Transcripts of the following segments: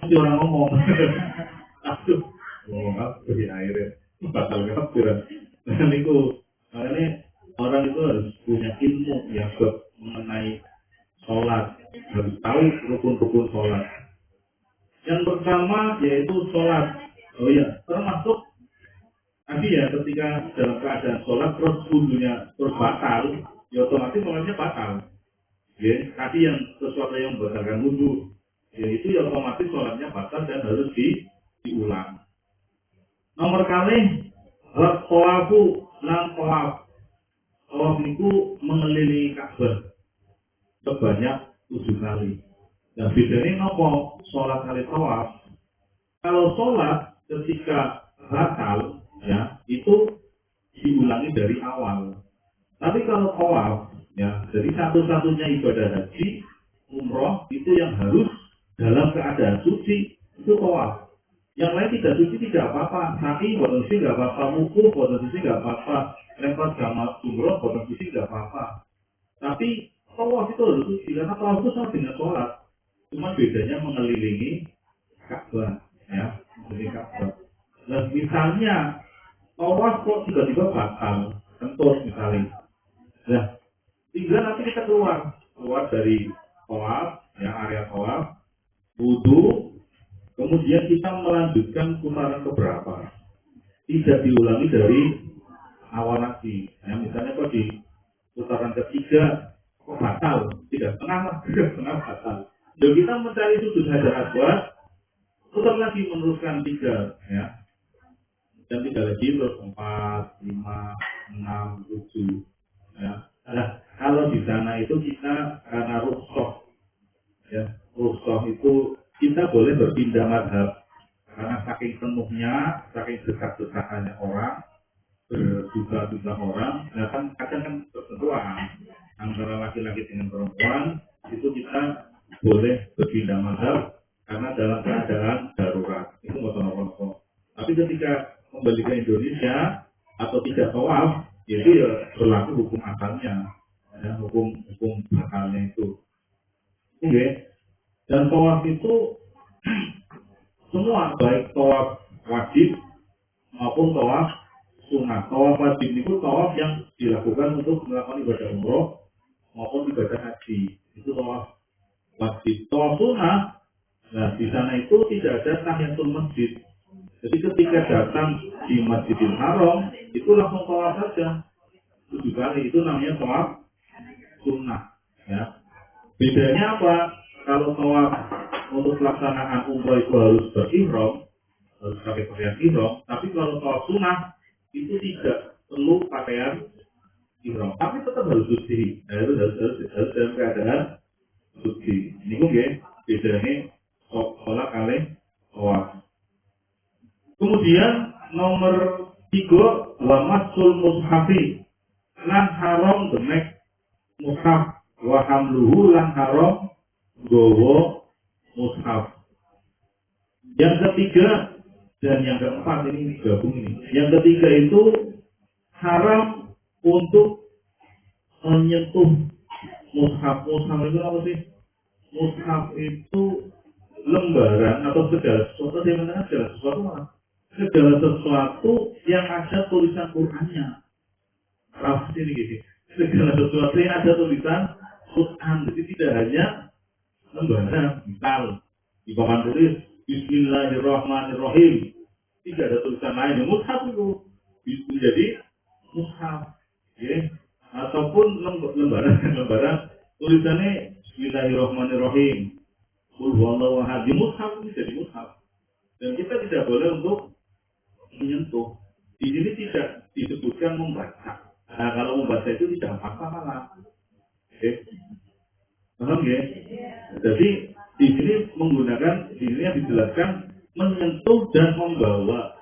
Nanti orang ngomong. Aduh, ngomong apa di airnya? Bakal kafiran. Nah, itu makanya orang itu harus punya ilmu yang mengenai sholat, harus tahu rukun-rukun sholat. Yang pertama yaitu sholat. Oh iya, termasuk tadi ya ketika dalam keadaan sholat terus wudhunya terus batal, ya otomatis sholatnya batal. Ya, tadi yang sesuatu yang membatalkan wudhu, yaitu ya otomatis sholatnya batal dan harus diulang. Nomor kali tawafu lan tawaf. Tawaf itu mengelilingi Ka'bah sebanyak 7 kali. Dan bedanya nopo sholat kali tawaf. Kalau sholat ketika batal, ya itu diulangi dari awal. Tapi kalau tawaf, ya jadi satu-satunya ibadah haji, umroh itu yang harus dalam keadaan suci itu tawaf. Yang lain tidak suci tidak apa-apa, sa'i boten suci nggak apa-apa, wukuf boten suci nggak apa-apa, lempar jamaah umroh boten suci nggak apa-apa. Tapi tawaf itu harus suci karena tawaf itu sama dengan sholat, cuma bedanya mengelilingi Ka'bah, ya, mengelilingi Ka'bah. Nah, misalnya tawaf kok tiba-tiba batal, kentut misalnya. Nah, tinggal nanti kita keluar dari tawaf, ya area tawaf, wudhu. Kemudian kita melanjutkan putaran keberapa? Tidak diulangi dari awal lagi. Ya, misalnya kok di putaran ketiga kok batal? Tidak setengah batal. Jadi kita mencari sudut hajar aswad, putar lagi meneruskan 3, ya. Dan 3 lagi terus 4, 5, 6, 7. Ya. Nah, kalau di sana itu kita karena rukhsah, ya, rukhsah itu kita boleh berpindah mazhab karena saking penuhnya, saking desak-desakannya orang, berjuta-juta orang, nah kan kadang kan persentuhan antara laki-laki dengan perempuan itu kita boleh berpindah mazhab karena dalam keadaan darurat itu motor-motor. Tapi ketika kembali ke Indonesia atau tidak tawaf, itu ya berlaku hukum asalnya, ya, hukum asalnya itu. Oke. Dan tawaf itu semua baik tawaf wajib maupun tawaf sunnah. Tawaf wajib itu tawaf yang dilakukan untuk melakukan ibadah umroh maupun ibadah haji. Itu tawaf wajib. Tawaf sunnah, nah di sana itu tidak ada tahiyatul masjid. Jadi ketika datang di Masjidil Haram itu langsung tawaf saja 7 kali. Itu namanya tawaf sunnah. Ya. Bedanya apa? Kalau tawaf untuk pelaksanaan umroh itu harus berihram, harus pakai pakaian ihram. Tapi kalau tawaf sunnah itu tidak perlu pakaian ihram, tapi tetap harus suci. Nah, itu harus dalam keadaan suci. Ini kok ya bedanya sholat kali tawaf. Kemudian nomor 3 wa masul mushafi lan haram demek mushaf wa hamluhu lan haram gowo mushaf. Yang ketiga dan yang keempat ini gabung ini. Yang ketiga itu haram untuk menyentuh mushaf. Mushaf itu apa sih? Mushaf itu lembaran atau segala sesuatu yang mana segala sesuatu yang ada tulisan Qur'annya. Rapat ini gitu. Segala sesuatu yang ada tulisan Quran. Jadi tidak hanya lembaran, misal di papan tulis Bismillahirrahmanirrahim. Tidak ada tulisan lain. Mushaf itu menjadi mushaf, ya. Ataupun lembaran tulisannya Bismillahirrahmanirrahim. Qul huwallahu ahad. Mushaf ini jadi mushaf. Dan kita tidak boleh untuk menyentuh. Di sini tidak disebutkan membaca. Nah, kalau membaca itu tidak apa-apa malah. Oke. Paham ya? Jadi di sini menggunakan, di sini dijelaskan menyentuh dan membawa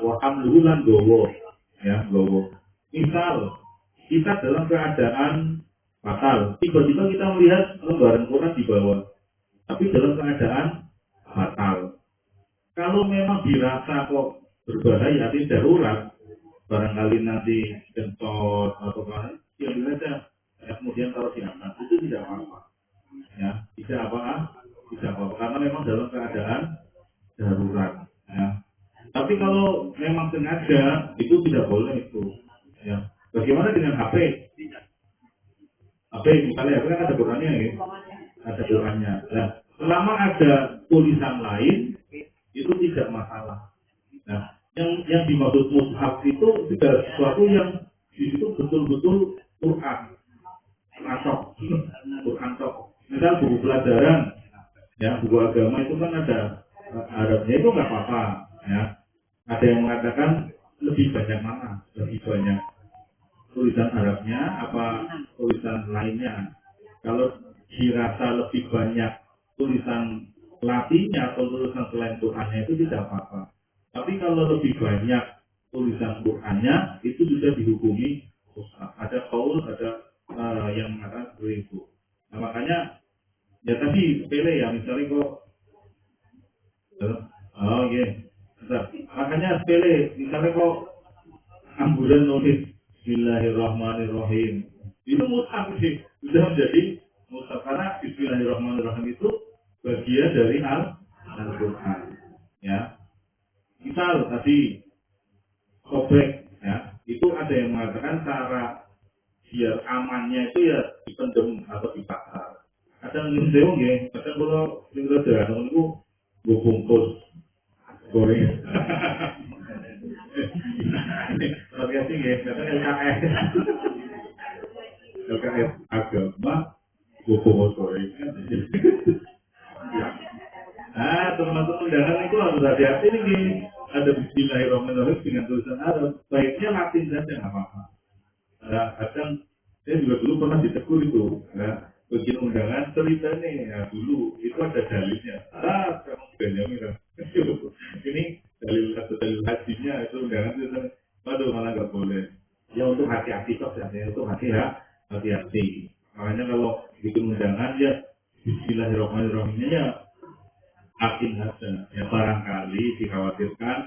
waham luhulan gowo, ya gowo. Misal kita dalam keadaan batal, tiba-tiba kita melihat lembaran Quran di bawah, tapi dalam keadaan batal. Kalau memang dirasa kok berbahaya, artinya darurat, barangkali nanti kentot atau lain, diambil aja. Ya, kemudian taruh di atas, itu tidak apa-apa. Ya, tidak apa-apa, tidak apa-apa karena memang dalam keadaan darurat. Ya. Tapi kalau memang sengaja itu tidak boleh itu. Ya. Bagaimana dengan HP? HP misalnya HP kan ada Qurannya ya, ada Qurannya. Nah, selama ada tulisan lain itu tidak masalah. Nah, yang dimaksud mushaf itu segala sesuatu yang di situ betul-betul Quran, Quran tok. Misal buku pelajaran, ya buku agama itu kan ada Arabnya itu nggak apa-apa, ya. Ada yang mengatakan lebih banyak mana, lebih banyak tulisan Arabnya apa tulisan lainnya. Kalau dirasa lebih banyak tulisan Latinnya atau tulisan selain Qurannya itu tidak apa-apa. Tapi kalau lebih banyak tulisan Qurannya itu sudah dihukumi mushaf. Ada qaul, ada yang mengatakan seperti itu. Nah, makanya ya tadi sepele ya misalnya kok oh iya makanya sepele misalnya kok ambulan nulis Bismillahirrahmanirrahim itu mushaf sih sudah menjadi mushaf karena Bismillahirrahmanirrahim itu bagian dari Al-Quran ya. Misal tadi sobek ya itu ada yang mengatakan cara biar amannya itu ya dipendem atau dibakar. Kadang nyumbang ya, kadang kalau tinggal jalan itu gue bungkus goreng. Tapi asing ya, kadang LKS agama gue bungkus goreng. Nah, teman-teman undangan itu harus hati-hati nih. Ada Bismillahirrahmanirrahim dengan tulisan Arab. Baiknya Latin saja nggak apa-apa. Nah, kadang saya juga dulu pernah ditegur itu. Nah, bikin undangan ceritanya ya dulu itu ada dalilnya. Kamu Benjamin kan? Ini dalil hajinya itu undangan itu. Waduh malah nggak boleh. Ya untuk hati-hati kok ya, untuk hati-hati. Makanya kalau bikin undangan ya Bismillahirrahmanirrahimnya ya akin saja. Ya barangkali dikhawatirkan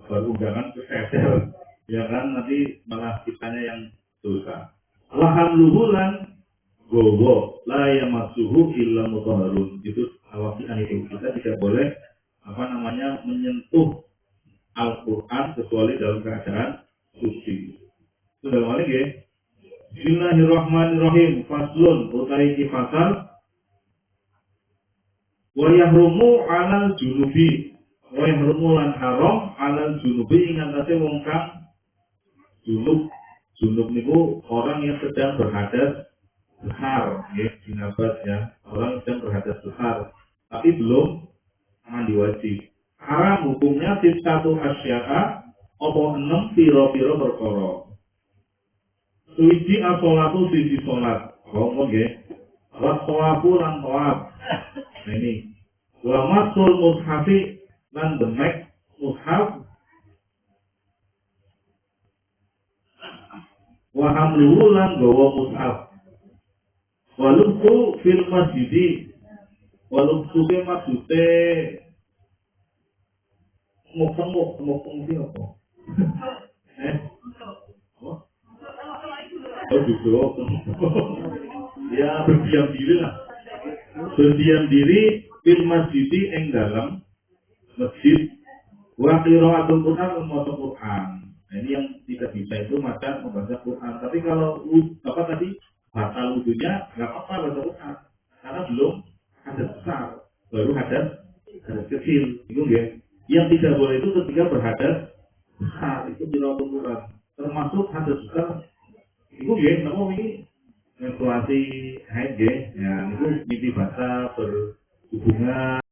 berundangan kesetel. Ya kan nanti malah kitanya yang dosa. Alhamdulillah gowo la yamassuhu illa mutahharun. Itu awasan itu kita tidak boleh menyentuh Al-Qur'an kecuali dalam keadaan suci. Itu dalam hal ini Bismillahirrahmanirrahim. Faslun utawi iki fasal wa yahrumu 'alal junubi wa yahrumu lan haram 'alal junubi ing atase wong kang junub niku orang yang sedang berhadas besar ya, jinabat ya, orang yang sedang berhadas besar tapi belum mandi wajib. Haram hukumnya satu asya'a apa 6 piro-piro perkara. Suci as-sholatu sisi sholat. Ngomong nggih. Wa tawafu lan tawaf. Nah ini. Wa masul mushafi lan demek mushaf. Wa hamluhu lan gawa mushaf. Wa lubtu fil masjidi. Wa lubtu ke maksude mokong sih apa? Oh gitu. Ya berdiam diri lah. Berdiam diri fil masjidi ing dalam masjid. Wa qiraatul Qur'an maca Qur'an. Nah, ini yang tidak bisa itu membaca Quran. Tapi kalau tadi batal wudunya nggak apa-apa baca Quran karena belum hadas besar, baru hadas kecil. Itu ya. Yang tidak boleh itu ketika berhadas besar itu qiraatul Quran. Termasuk hadas besar. Itu ya, nama ini menstruasi haid ya. Ya, itu mimpi basah berhubungan